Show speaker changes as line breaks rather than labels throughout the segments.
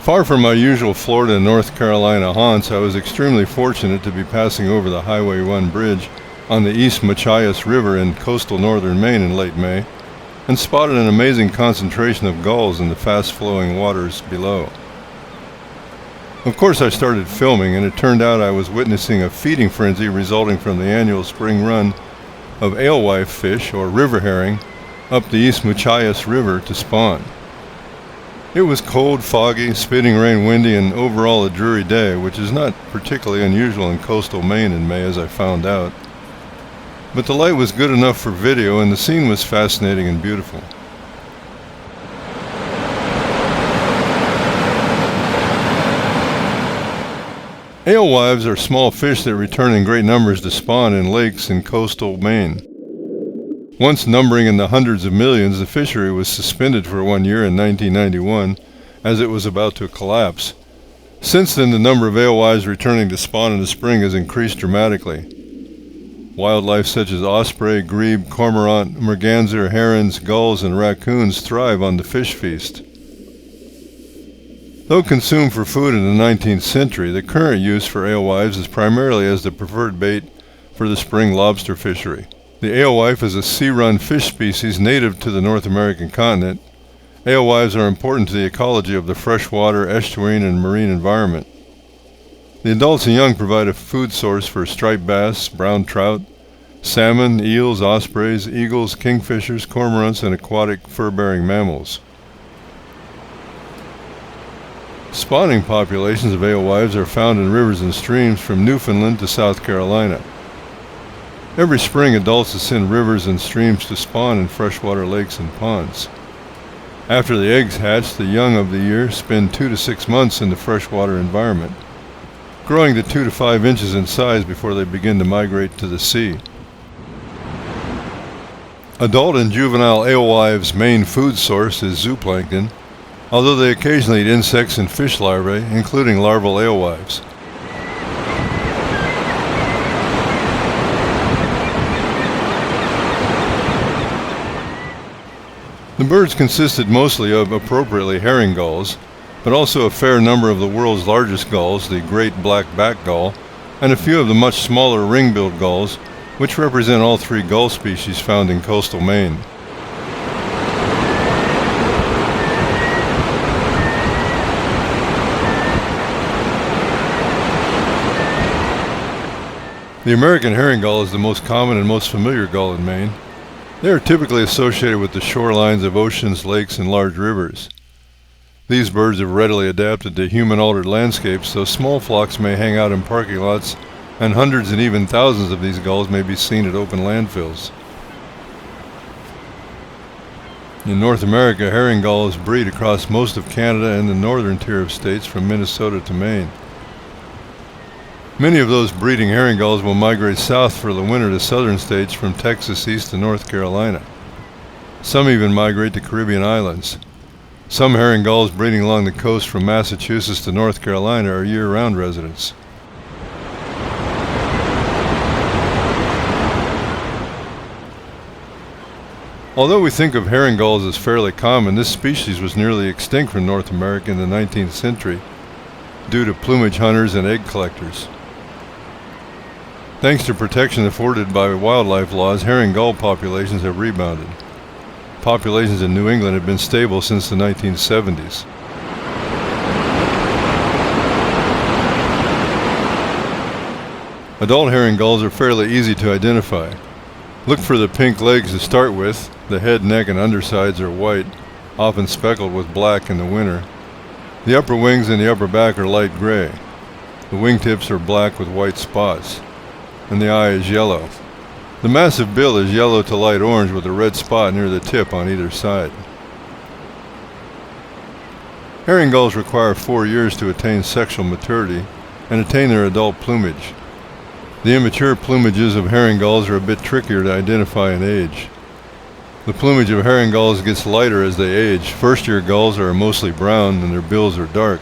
Far from my usual Florida and North Carolina haunts, I was extremely fortunate to be passing over the Highway 1 bridge on the East Machias River in coastal northern Maine in late May, and spotted an amazing concentration of gulls in the fast-flowing waters below. Of course, I started filming, and it turned out I was witnessing a feeding frenzy resulting from the annual spring run of alewife fish, or river herring, up the East Machias River to spawn. It was cold, foggy, spitting rain, windy, and overall a dreary day, which is not particularly unusual in coastal Maine in May, as I found out. But the light was good enough for video, and the scene was fascinating and beautiful. Alewives are small fish that return in great numbers to spawn in lakes in coastal Maine. Once numbering in the hundreds of millions, the fishery was suspended for 1 year in 1991 as it was about to collapse. Since then, the number of alewives returning to spawn in the spring has increased dramatically. Wildlife such as osprey, grebe, cormorant, merganser, herons, gulls, and raccoons thrive on the fish feast. Though consumed for food in the 19th century, the current use for alewives is primarily as the preferred bait for the spring lobster fishery. The alewife is a sea-run fish species native to the North American continent. Alewives are important to the ecology of the freshwater, estuarine, and marine environment. The adults and young provide a food source for striped bass, brown trout, salmon, eels, ospreys, eagles, kingfishers, cormorants, and aquatic fur-bearing mammals. Spawning populations of alewives are found in rivers and streams from Newfoundland to South Carolina. Every spring, adults ascend rivers and streams to spawn in freshwater lakes and ponds. After the eggs hatch, the young of the year spend 2 to 6 months in the freshwater environment, growing to 2 to 5 inches in size before they begin to migrate to the sea. Adult and juvenile alewives' main food source is zooplankton, although they occasionally eat insects and fish larvae, including larval alewives. The birds consisted mostly of, appropriately, herring gulls, but also a fair number of the world's largest gulls, the Great Black-Backed Gull, and a few of the much smaller ring-billed gulls, which represent all 3 gull species found in coastal Maine. The American herring gull is the most common and most familiar gull in Maine. They are typically associated with the shorelines of oceans, lakes, and large rivers. These birds have readily adapted to human-altered landscapes, so small flocks may hang out in parking lots, and hundreds and even thousands of these gulls may be seen at open landfills. In North America, herring gulls breed across most of Canada and the northern tier of states from Minnesota to Maine. Many of those breeding herring gulls will migrate south for the winter to southern states from Texas east to North Carolina. Some even migrate to Caribbean islands. Some herring gulls breeding along the coast from Massachusetts to North Carolina are year-round residents. Although we think of herring gulls as fairly common, this species was nearly extinct from North America in the 19th century due to plumage hunters and egg collectors. Thanks to protection afforded by wildlife laws, herring gull populations have rebounded. Populations in New England have been stable since the 1970s. Adult herring gulls are fairly easy to identify. Look for the pink legs to start with. The head, neck, and undersides are white, often speckled with black in the winter. The upper wings and the upper back are light gray. The wingtips are black with white spots, and the eye is yellow. The massive bill is yellow to light orange with a red spot near the tip on either side. Herring gulls require 4 years to attain sexual maturity and attain their adult plumage. The immature plumages of herring gulls are a bit trickier to identify in age. The plumage of herring gulls gets lighter as they age. First-year gulls are mostly brown and their bills are dark.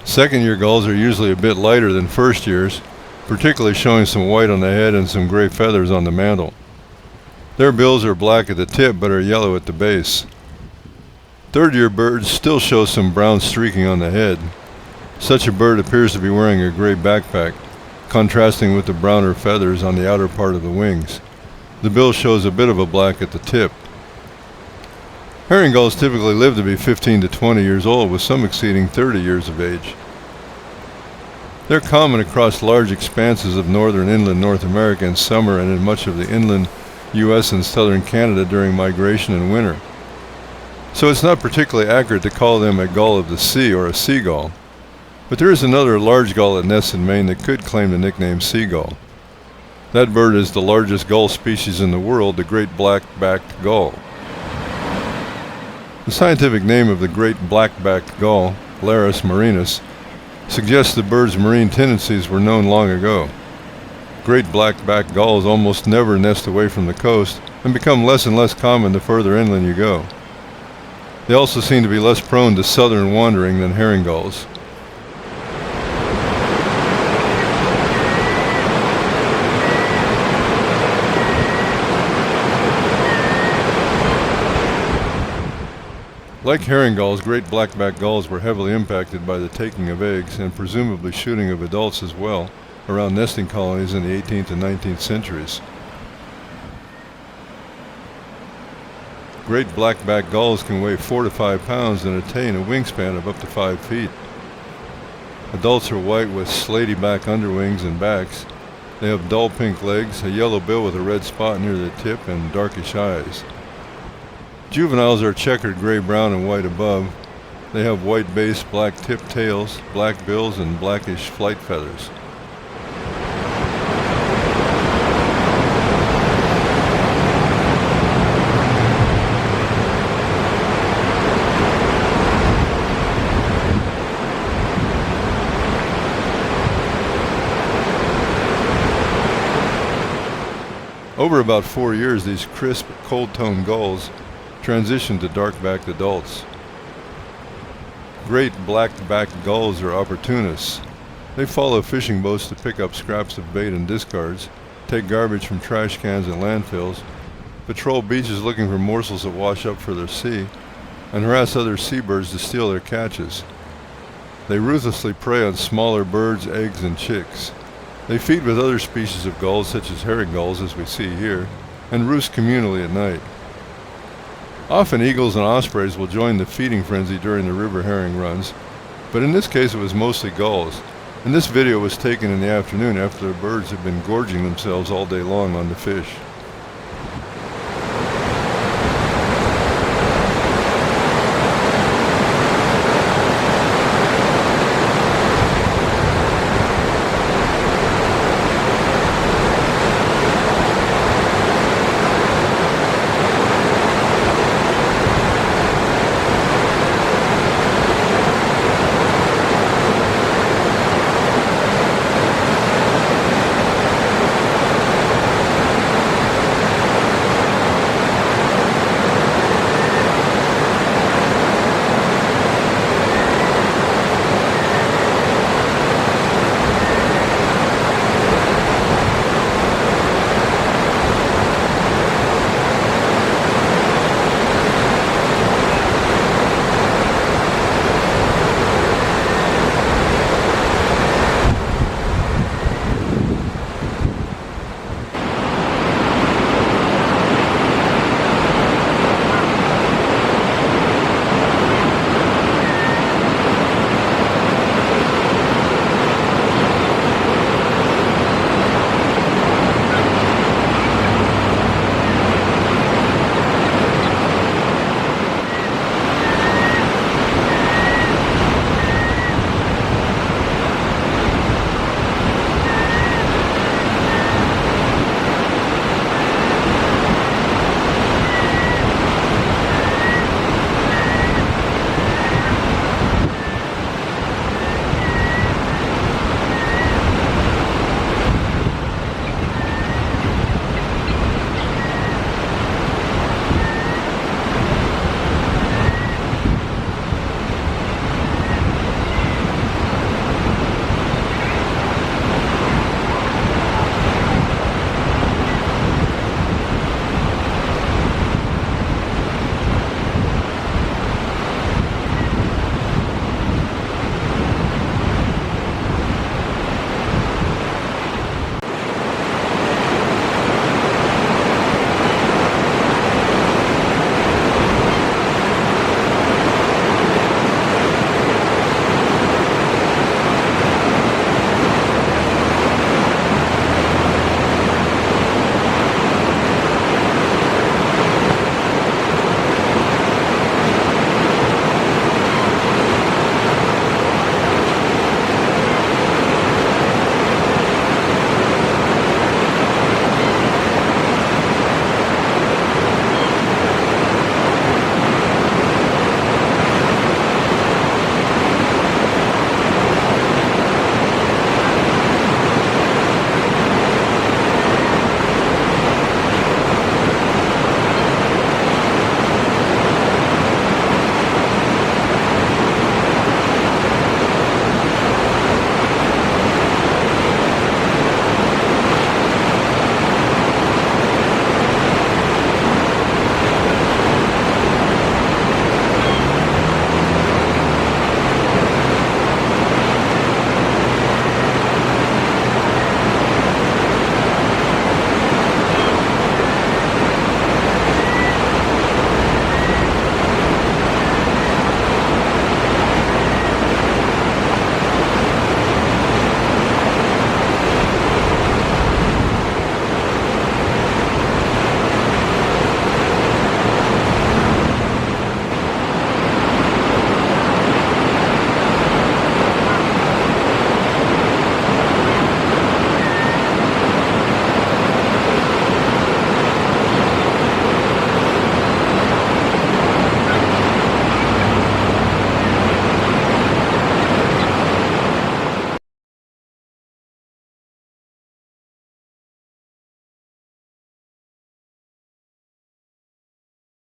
Second-year gulls are usually a bit lighter than first years, particularly showing some white on the head and some gray feathers on the mantle. Their bills are black at the tip but are yellow at the base. Third-year birds still show some brown streaking on the head. Such a bird appears to be wearing a gray backpack, contrasting with the browner feathers on the outer part of the wings. The bill shows a bit of a black at the tip. Herring gulls typically live to be 15 to 20 years old, with some exceeding 30 years of age. They're common across large expanses of northern inland North America in summer and in much of the inland U.S. and southern Canada during migration in winter. So it's not particularly accurate to call them a gull of the sea or a seagull. But there is another large gull that nests in Maine that could claim the nickname seagull. That bird is the largest gull species in the world, the Great Black-Backed Gull. The scientific name of the Great Black-Backed Gull, Larus marinus, suggests the bird's marine tendencies were known long ago. Great black-backed gulls almost never nest away from the coast and become less and less common the further inland you go. They also seem to be less prone to southern wandering than herring gulls. Like herring gulls, great black-backed gulls were heavily impacted by the taking of eggs and presumably shooting of adults as well around nesting colonies in the 18th and 19th centuries. Great black-backed gulls can weigh 4 to 5 pounds and attain a wingspan of up to 5 feet. Adults are white with slaty black underwings and backs. They have dull pink legs, a yellow bill with a red spot near the tip, and darkish eyes. Juveniles are checkered gray-brown and white above. They have white base, black tipped tails, black bills, and blackish flight feathers. Over about 4 years, these crisp, cold-toned gulls transitioned to dark-backed adults. Great black-backed gulls are opportunists. They follow fishing boats to pick up scraps of bait and discards, take garbage from trash cans and landfills, patrol beaches looking for morsels that wash up for their sea, and harass other seabirds to steal their catches. They ruthlessly prey on smaller birds, eggs, and chicks. They feed with other species of gulls, such as herring gulls, as we see here, and roost communally at night. Often eagles and ospreys will join the feeding frenzy during the river herring runs, but in this case it was mostly gulls, and this video was taken in the afternoon after the birds had been gorging themselves all day long on the fish.